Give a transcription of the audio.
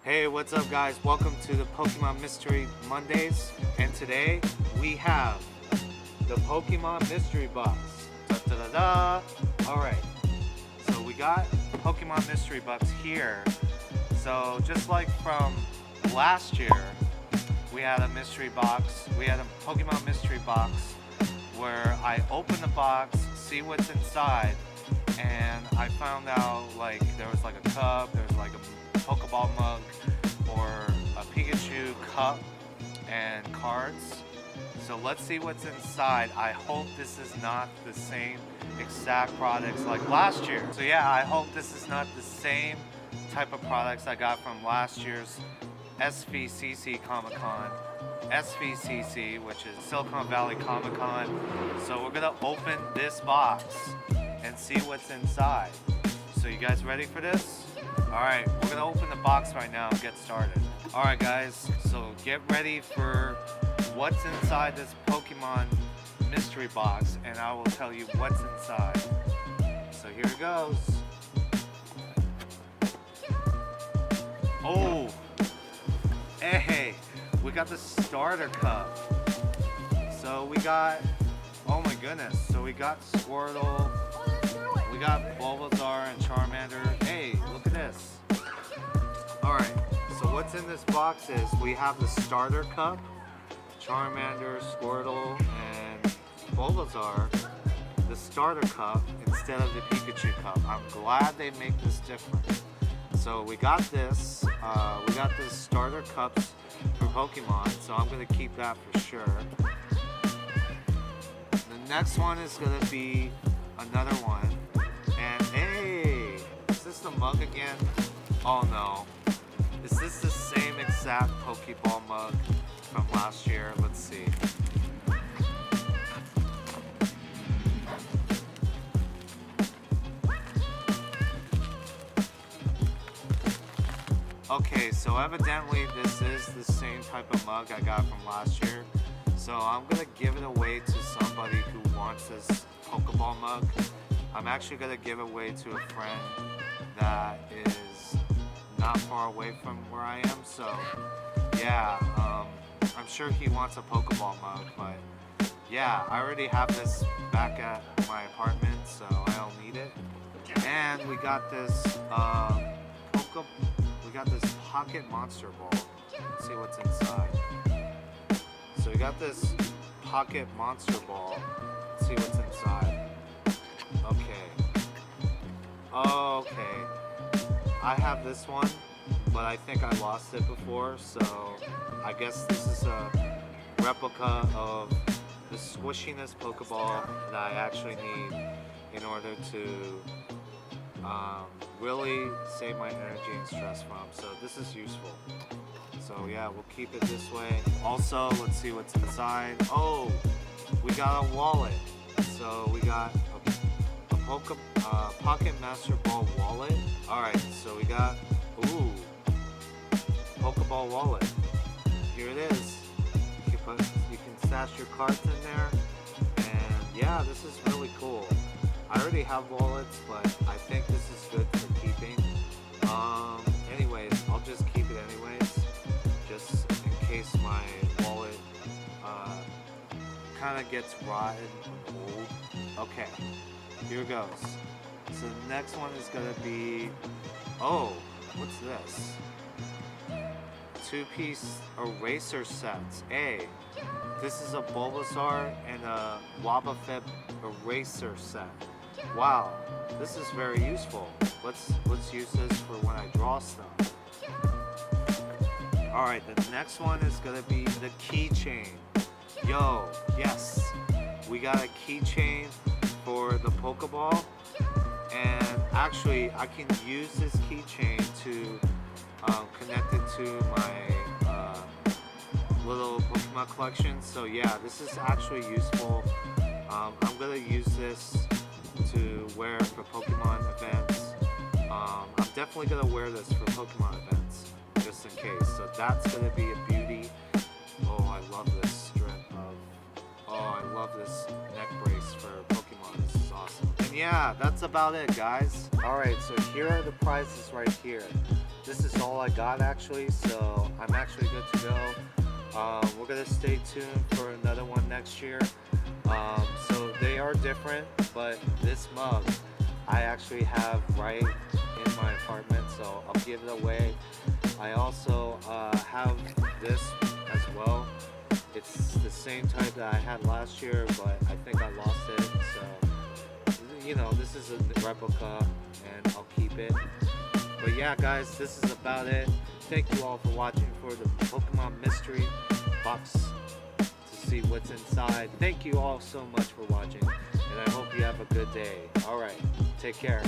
Hey, what's up guys? Welcome to the Pokemon Mystery Mondays, and today we have the Pokemon Mystery Box. Da da da da! Alright, so we got Pokemon Mystery Box here. So just like from last year, we had a mystery box. We had a Pokemon Mystery Box where I opened the box, see what's inside, and I found out like there was like a cup, there was like a Pokeball mug, or a Pikachu cup and cards. So let's see what's inside. I hope this is not the same exact products like last year. So yeah, I hope this is not the same type of products I got from last year's SVCC Comic-Con. SVCC, which is Silicon Valley Comic-Con. So we're gonna open this box and see what's inside. So you guys ready for this? Alright, we're gonna open the box right now and get started. Alright guys, so get ready for what's inside this Pokemon mystery box, and I will tell you what's inside. So here it goes. Oh! Hey! We got the starter cup. So we got, oh my goodness, so we got Squirtle, we got Bulbasaur and Charmander. Hey, look at this. Alright, so what's in this box is we have the starter cup, Charmander, Squirtle, and Bulbasaur, the starter cup instead of the Pikachu cup. I'm glad they make this different. So we got this starter cups for Pokemon, so I'm gonna keep that for sure. The next one is gonna be another one. And hey, is this the mug again? Oh no. Is this the same exact Pokeball mug from last year? Let's see. Okay, so evidently this is the same type of mug I got from last year. So I'm gonna give it away to somebody who wants this Pokeball mug. I'm actually gonna give it away to a friend that is not far away from where I am. So yeah, I'm sure he wants a Pokeball mug, but yeah, I already have this back at my apartment, so I don't need it. And we got this we got this Pocket Monster Ball. Let's see what's inside. So we got this Pocket Monster Ball. Let's see what's inside. Okay. Okay. I have this one, but I think I lost it before, so I guess this is a replica of the squishiness Pokeball that I actually need in order to really save my energy and stress from. So this is useful. So yeah, we'll keep it this way. Also, let's see what's inside. Oh, we got a wallet. So we got a Pocket Master Ball wallet. Alright, so we got, ooh, Pokeball wallet. Here it is. You can stash your cards in there. And yeah, this is really cool. I already have wallets, but I think this is good for keeping. Anyways, I'll just keep it anyways, just in case my wallet kind of gets rotten and old. Okay, here goes. So the next one is gonna be, oh, what's this? 2-piece eraser sets. Hey, this is a Bulbasaur and a Wobbuffet eraser set. Wow, this is very useful. Let's use this for when I draw stuff. Alright, the next one is gonna be the keychain. Yo, yes, we got a keychain for the Pokeball, and actually I can use this keychain to connect it to my little Pokemon collection. So yeah, this is actually useful. I'm gonna use this to wear for Pokemon events. I'm definitely gonna wear this for Pokemon events, just in case. So that's gonna be a beauty. Oh, I love this strip of, oh, I love this neck brace for Pokemon. This is awesome. And yeah, that's about it, guys. Alright, so here are the prizes right here. This is all I got actually, so I'm actually good to go. We're gonna stay tuned for another one next year. So they are different, but this mug I actually have right in my apartment, so I'll give it away. I also have this as well. It's the same type that I had last year, but I think I lost it, so you know, this is a replica and I'll keep it. But yeah, guys, this is about it. Thank you all for watching for the Pokemon mystery box to see what's inside. Thank you all so much for watching, and I hope you have a good day. Alright, take care.